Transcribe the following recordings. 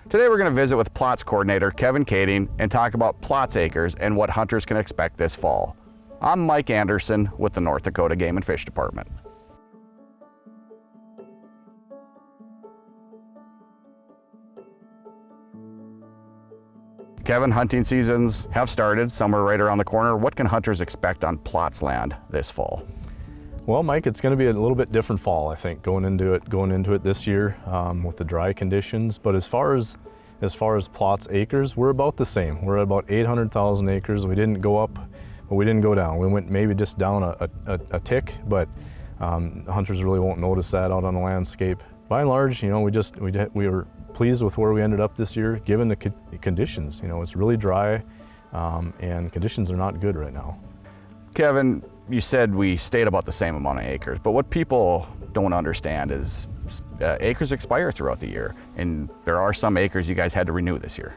Today we're going to visit with Plots Coordinator Kevin Kading and talk about Plots Acres and what hunters can expect this fall. I'm Mike Anderson with the North Dakota Game and Fish Department. Kevin, hunting seasons have started. Some are right around the corner. What can hunters expect on Plots land this fall? Well, Mike, it's going to be a little bit different fall, I think, going into it this year with the dry conditions. But as far as Plots acres, we're about the same. We're at about 800,000 acres. We didn't go up, but we didn't go down. We went maybe just down a tick, but hunters really won't notice that out on the landscape. By and large, you know, we were pleased with where we ended up this year, given the conditions. You know, it's really dry, and conditions are not good right now. Kevin, you said we stayed about the same amount of acres, but what people don't understand is acres expire throughout the year, and there are some acres you guys had to renew this year.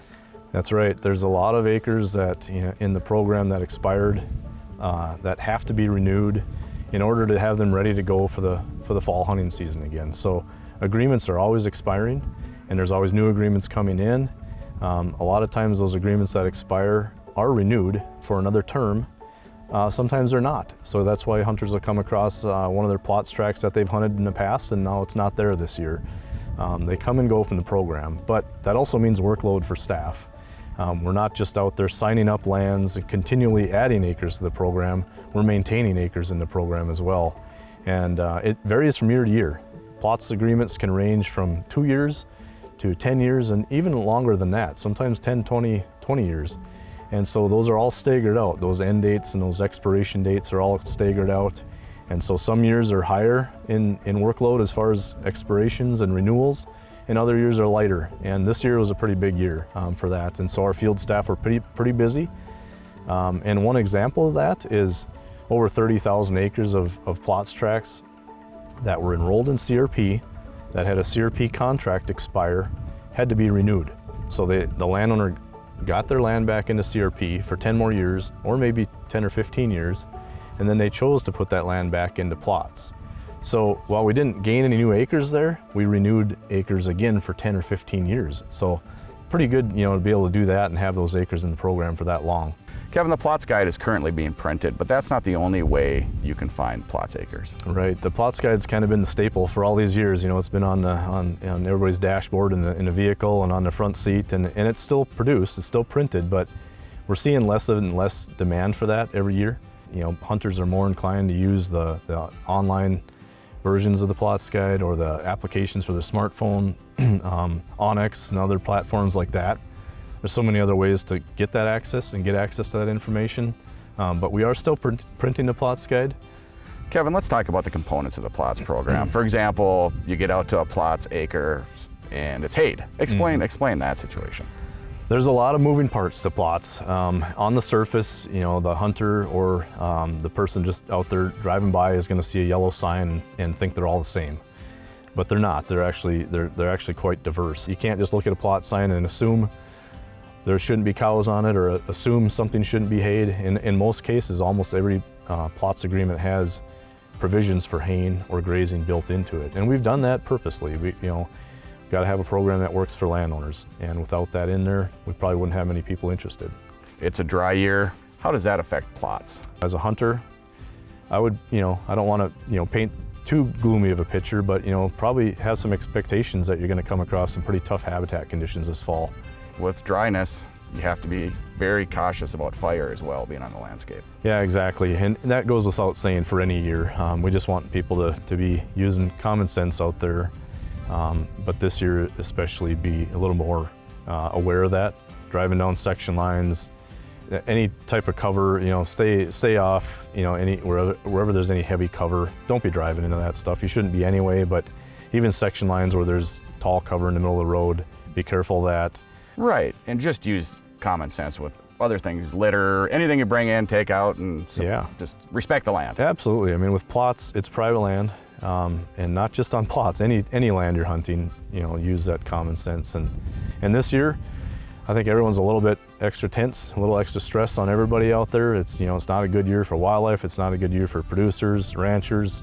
That's right. There's a lot of acres that, you know, in the program that expired that have to be renewed in order to have them ready to go for the fall hunting season again. So agreements are always expiring, and there's always new agreements coming in. A lot of times those agreements that expire are renewed for another term. Sometimes they're not. So that's why hunters will come across one of their Plots tracts that they've hunted in the past and now it's not there this year. They come and go from the program, but that also means workload for staff. We're not just out there signing up lands and continually adding acres to the program, we're maintaining acres in the program as well. And it varies from year to year. Plots agreements can range from 2 years to 10 years and even longer than that, sometimes 10, 20 years. And so those are all staggered out. Those end dates and those expiration dates are all staggered out. And so some years are higher in workload as far as expirations and renewals, and other years are lighter. And this year was a pretty big year for that. And so our field staff were pretty busy. And one example of that is over 30,000 acres of Plots tracts that were enrolled in CRP, that had a CRP contract expire, had to be renewed. So the landowner got their land back into CRP for 10 more years, or maybe 10 or 15 years, and then they chose to put that land back into Plots. So while we didn't gain any new acres there, we renewed acres again for 10 or 15 years. So pretty good, you know, to be able to do that and have those acres in the program for that long. Kevin, the Plots Guide is currently being printed, but that's not the only way you can find Plots acres. Right, the Plots Guide's kind of been the staple for all these years. You know, it's been on everybody's dashboard in the vehicle and on the front seat, and it's still produced, it's still printed, but we're seeing less and less demand for that every year. You know, hunters are more inclined to use the online versions of the Plots Guide or the applications for their smartphone, Onyx and other platforms like that. There's so many other ways to get that access and get access to that information, but we are still printing the Plots Guide. Kevin, let's talk about the components of the Plots program. For example, you get out to a Plots acre and it's hayed. Explain that situation. There's a lot of moving parts to Plots. On the surface, you know, the hunter or the person just out there driving by is going to see a yellow sign and think they're all the same. But they're not. They're actually quite diverse. You can't just look at a Plot sign and assume there shouldn't be cows on it or assume something shouldn't be hayed. In most cases, almost every Plots agreement has provisions for haying or grazing built into it. And we've done that purposely. We, you know, got to have a program that works for landowners. And without that in there, we probably wouldn't have many people interested. It's a dry year. How does that affect Plots? As a hunter, I would, you know, I don't want to, you know, paint too gloomy of a picture, but, you know, probably have some expectations that you're going to come across some pretty tough habitat conditions this fall. With dryness, you have to be very cautious about fire as well, being on the landscape. Yeah, exactly, and that goes without saying for any year. We just want people to be using common sense out there, but this year especially be a little more aware of that. Driving down section lines, any type of cover, you know, stay off, you know, wherever there's any heavy cover, don't be driving into that stuff. You shouldn't be anyway, but even section lines where there's tall cover in the middle of the road, be careful of that. Right, and just use common sense with other things, litter, anything you bring in, take out, and just respect the land. Absolutely. I mean, with Plots, it's private land, and not just on Plots. Any land you're hunting, you know, use that common sense. And this year, I think everyone's a little bit extra tense, a little extra stress on everybody out there. It's, you know, it's not a good year for wildlife. It's not a good year for producers, ranchers.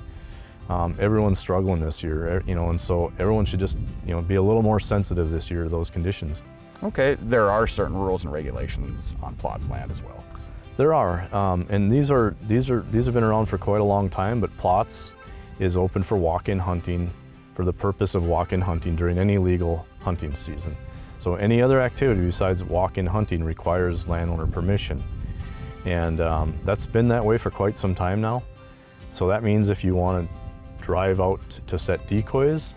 Everyone's struggling this year, and so everyone should just, be a little more sensitive this year to those conditions. Okay, there are certain rules and regulations on plots land as well. There are, and these have been around for quite a long time. But plots is open for walk-in hunting for the purpose of walk-in hunting during any legal hunting season. So any other activity besides walk-in hunting requires landowner permission, and that's been that way for quite some time now. So that means if you want to drive out to set decoys,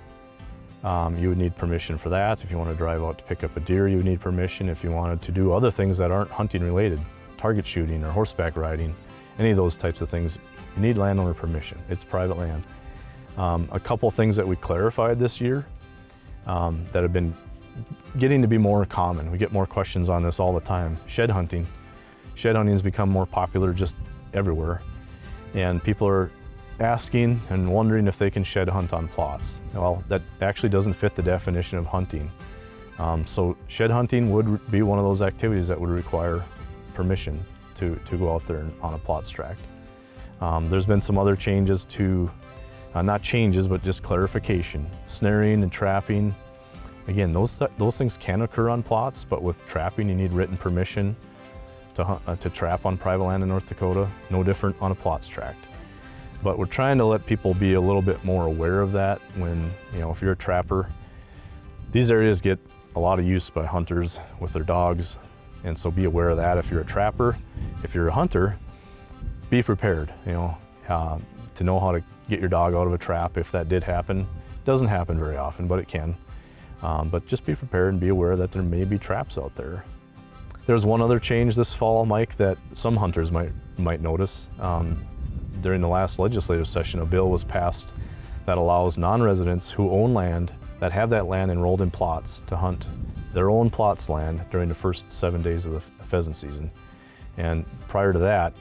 you would need permission for that. If you want to drive out to pick up a deer, you would need permission. If you wanted to do other things that aren't hunting related, target shooting or horseback riding, any of those types of things, you need landowner permission. It's private land. A couple things that we clarified this year that have been getting to be more common. We get more questions on this all the time. Shed hunting. Shed hunting has become more popular just everywhere. And people are asking and wondering if they can shed hunt on plots. Well, that actually doesn't fit the definition of hunting. So shed hunting would be one of those activities that would require permission to go out there on a plots tract. There's been some other changes to, not changes, but just clarification. Snaring and trapping. Again, those things can occur on plots, but with trapping you need written permission to trap on private land in North Dakota. No different on a plots tract. But we're trying to let people be a little bit more aware of that when, if you're a trapper, these areas get a lot of use by hunters with their dogs, and so be aware of that if you're a trapper. If you're a hunter, be prepared, to know how to get your dog out of a trap if that did happen. It doesn't happen very often, but it can. But just be prepared and be aware that there may be traps out there. There's one other change this fall, Mike, that some hunters might notice. During the last legislative session, a bill was passed that allows non-residents who own land, that have that land enrolled in plots, to hunt their own plots land during the first 7 days of the pheasant season. And prior to that,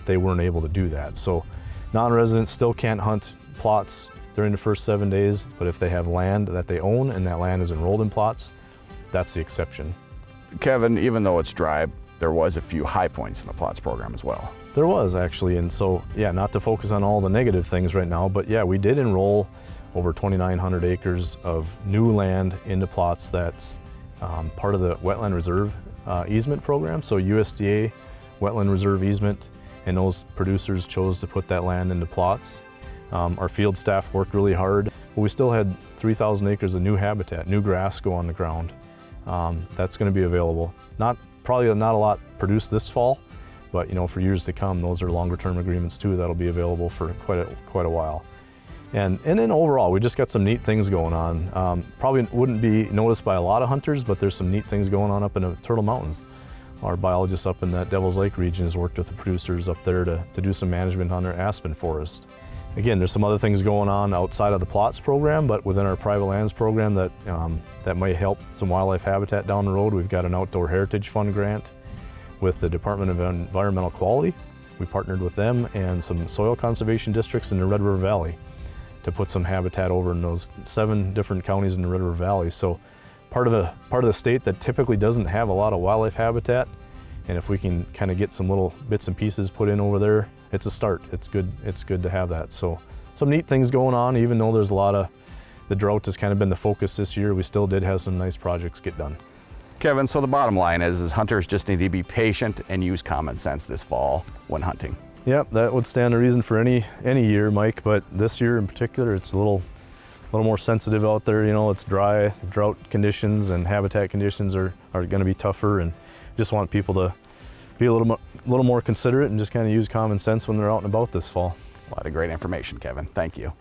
they weren't able to do that. So non-residents still can't hunt plots during the first 7 days, but if they have land that they own and that land is enrolled in plots, that's the exception. Kevin, even though it's dry, there was a few high points in the plots program as well. There was actually, and so not to focus on all the negative things right now, but we did enroll over 2,900 acres of new land into plots that's part of the Wetland Reserve easement program. So USDA Wetland Reserve easement, and those producers chose to put that land into plots. Our field staff worked really hard, but we still had 3,000 acres of new habitat, new grass go on the ground. That's going to be available. Probably not a lot produced this fall, but for years to come, those are longer term agreements too that'll be available for quite a while. And then overall, we just got some neat things going on. Probably wouldn't be noticed by a lot of hunters, but there's some neat things going on up in the Turtle Mountains. Our biologists up in that Devil's Lake region has worked with the producers up there to do some management on their aspen forest. Again, there's some other things going on outside of the plots program, but within our private lands program that might help some wildlife habitat down the road. We've got an Outdoor Heritage Fund grant with the Department of Environmental Quality. We partnered with them and some soil conservation districts in the Red River Valley to put some habitat over in those 7 different counties in the Red River Valley. So part of the state that typically doesn't have a lot of wildlife habitat, and if we can kind of get some little bits and pieces put in over there, it's a start. It's good to have that. So some neat things going on, even though there's a lot of, the drought has kind of been the focus this year, we still did have some nice projects get done. Kevin, so the bottom line is hunters just need to be patient and use common sense this fall when hunting. Yep, that would stand to reason for any year, Mike, but this year in particular, it's a little more sensitive out there. It's dry, drought conditions and habitat conditions are going to be tougher, and just want people to be a little more considerate and just kind of use common sense when they're out and about this fall. A lot of great information, Kevin. Thank you.